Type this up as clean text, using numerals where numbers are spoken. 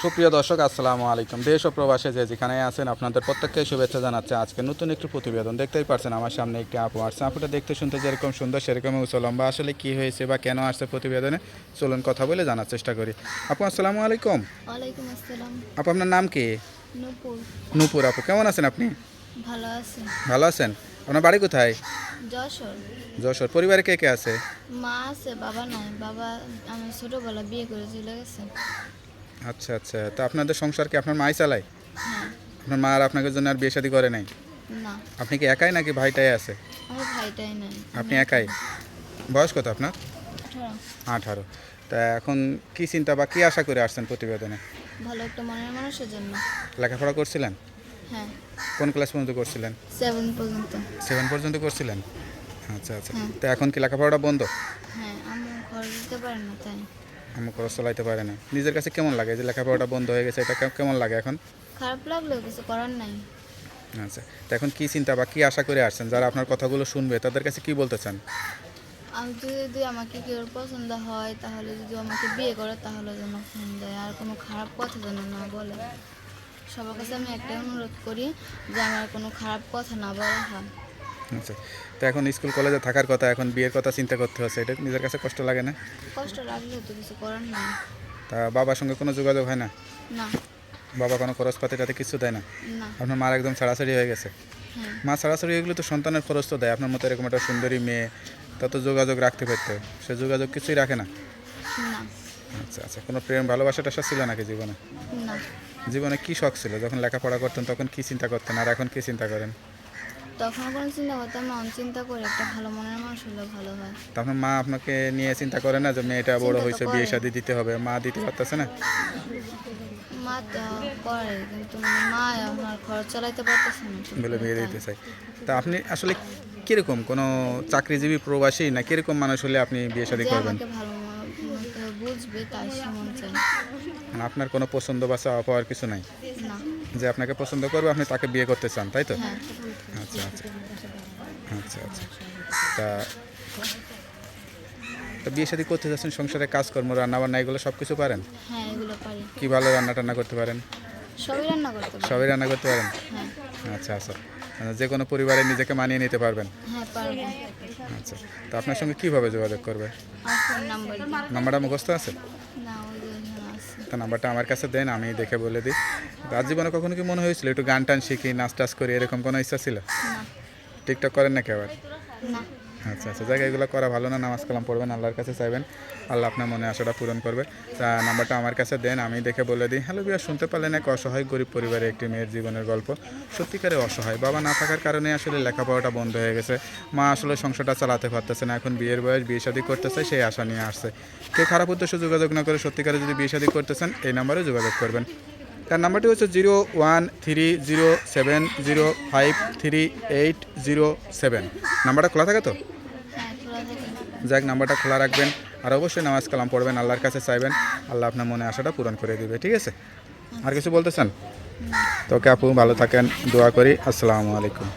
সুপ্রিয় দর্শক আসসালামু আলাইকুম। দেশ ও প্রবাসে যে যেখানে আছেন আপনাদের প্রত্যেককে শুভেচ্ছা জানাচ্ছে। আজকে নতুন একটি প্রতিবেদন দেখতেই পারছেন আমার সামনে একটি আপু আসছে। আপুটা দেখতে শুনতে যেরকম সুন্দর সেরকমই উঁচু লম্বা। আসলে কি হয়েছে বা কেন আসছে প্রতিবেদনে চলুন কথা বলে জানার চেষ্টা করি। আপু আসসালামু আলাইকুম। ওয়ালাইকুম আসসালাম। আপু আপনার নাম কি? নূপুর। নূপুর। আপু কেমন আছেন আপনি? ভালো আছি। ভালো আছেন? আপনার বাড়ি কোথায়? যশোর। যশোর। পরিবারে কে কে আছে? মা আছে, বাবা নাই। বাবা আমি ছোটবেলা বিয়ে করে চলে গেছে। আচ্ছা আচ্ছা, তো আপনাদের সংসার কি আপনার মাই চালায়? হ্যাঁ। আপনার মা আর আপনাদের জন্য আর বিয়ে শাদী করে নাই? না, আপনি কি একাই নাকি ভাইটাই আছে? আমার ভাইটাই নাই। আপনি একাই? বয়স কত আপনার? 18। 18। তা এখন কি চিন্তা বা কি আশা করে আসছেন প্রতিবেদনে? ভালো একটা মনের মানুষের জন্য। লেখাপড়া করছিলেন? হ্যাঁ, কোন ক্লাস পর্যন্ত করছিলেন? 7 পর্যন্ত। 7 পর্যন্ত করছিলেন? আচ্ছা আচ্ছা, হ্যাঁ। তো এখন কি লেখাপড়াটা বন্ধ? হ্যাঁ, আমি ঘর দিতে পারি না তাই। আমি খরচ চালাইতে পারে না। নিজের কাছে কেমন লাগে যে লেখাপড়াটা বন্ধ হয়ে গেছে, এটা কেমন লাগে এখন? খারাপ লাগলেও কিছু করার নাই। আচ্ছা, তো এখন কি চিন্তা বা কি আশা করে আসছেন? যারা আপনার কথাগুলো শুনবে তাদের কাছে কি বলতে চান? আমি যদি আমাকে কেউ পছন্দ হয় তাহলে যদি আমাকে বিয়ে করে তাহলে যেন ফোন দেয়, আর কোনো খারাপ কথা যেন না বলে। সবার কাছে আমি একটাই অনুরোধ করি যে আমার কোনো খারাপ কথা না বলা হয়। আচ্ছা, তো এখন স্কুল কলেজে থাকার কথা, এখন বিয়ের কথা চিন্তা করতে হচ্ছে, এটা নিজের কাছে কষ্ট লাগে না? কষ্ট লাগলেও তো কিছু করার নাই। তা বাবার সঙ্গে কোনো যোগাযোগ হয় না? না। বাবা কোনো খরচপাতি টাতে কিছু দেয় না? না। আপনার মার একদম ছাড়াছাড়ি হয়ে গেছে? হ্যাঁ। মা ছাড়াছাড়ি এগুলো তো সন্তানের খরচ তো দেয়। আপনার মতো এরকম একটা সুন্দরী মেয়ে, তত যোগাযোগ রাখতে পারতো, সে যোগাযোগ কিছুই রাখে না? না। আচ্ছা আচ্ছা, কোনো প্রেম ভালোবাসা টাসা ছিল নাকি জীবনে? না। জীবনে কী শখ ছিল? যখন লেখাপড়া করতেন তখন কী চিন্তা করতেন, আর এখন কী চিন্তা করেন? তখন কোনো চিন্তা করতাম না, আমি চিন্তা করি একটা ভালো মনের মানুষ হলে ভালো হয়। তো আপনার মা আপনাকে নিয়ে চিন্তা করে না যে মেয়েটা বড় চিন্তা তো হয়েছে, বিয়ে করে। শাদি দিতে হবে? মা দিতে পারতেছে না? মা তো করে, কিন্তু মানে মা আমার খরচ চালাইতে পারতেছে না ঠিক বলে করে, বিয়ে তাই। দিতে চাই। তা আপনি আসলে কীরকম কোনো চাকরিজীবী প্রবাসী না কীরকম মানুষ হলে আপনি বিয়ে শাদি যে করবেন? আমাকে ভালো মতো বুঝবে তাই সে মন চাই। মানে আপনার কোনো পছন্দ বা চাওয়া পাওয়ার কিছু নাই? না। যে আপনাকে পছন্দ করবে আপনি তাকে বিয়ে করতে চান, তাই তো? হ্যাঁ। আচ্ছা আচ্ছা আচ্ছা আচ্ছা, তা তো বিয়ে শাদী করতে যাচ্ছেন, সংসারে কাজকর্ম রান্নাবান্না এগুলো সব কিছু পারেন? হ্যাঁ, এগুলো পারি। কী ভালো রান্না টান্না করতে পারেন? সবই রান্না করতে পারি। সবই রান্না করতে পারেন? হ্যাঁ। আচ্ছা আচ্ছা, যে কোনো পরিবারে নিজেকে মানিয়ে নিতে পারবেন? হ্যাঁ, পারবো। আচ্ছা, তো আপনার সঙ্গে কীভাবে যোগাযোগ করবে? আমার ফোন নাম্বার নাম্বারটা মুখস্থ আছে? না, ওই যে এখানে আছে। তা নাম্বারটা আমার কাছে দেন, আমি দেখে বলে দিই। তার জীবনে কখনো কি মনে হয়েছিল একটু গান টান শিখি, নাচ টাচ করি, এরকম কোনো ইচ্ছা ছিল? না। টিকটক করেন নাকি আবার? না। আচ্ছা আচ্ছা, জায়গা এগুলো করা ভালো না। নামাজ কালাম পড়বেন, আল্লাহর কাছে চাইবেন, আল্লাহ আপনার মনে আশাটা পূরণ করবে। তা নাম্বারটা আমার কাছে দেন, আমি দেখে বলে দিই। হ্যালো বিয়া, শুনতে পারলেন এক অসহায় গরিব পরিবারে একটি মেয়ের জীবনের গল্প। সত্যিকারে অসহায়, বাবা না থাকার কারণে আসলে লেখাপড়াটা বন্ধ হয়ে গেছে। মা আসলে সংসারটা চালাতে পারতেছে না, এখন বিয়ের বয়স, বিয়ে শাদী করতেছে, সেই আশা নিয়ে আসছে। কেউ খারাপ উদ্দেশ্যে যোগাযোগ না করে সত্যিকারে যদি বিয়ে শাদী করতেছেন এই নাম্বারে যোগাযোগ করবেন। তার নাম্বারটি হচ্ছে 0130753807। নাম্বারটা খোলা থাকে তো? হ্যাঁ, খোলা থাকে। যাক, নাম্বারটা খোলা রাখবেন, আর অবশ্যই নামাজ কালাম পড়বেন, আল্লাহর কাছে চাইবেন, আল্লাহ আপনার মনে আশাটা পূরণ করে দিবে। ঠিক আছে? আর কিছু বলতে চান? তো ওকে আপু, ভালো থাকেন, দোয়া করি। আসসালামু আলাইকুম।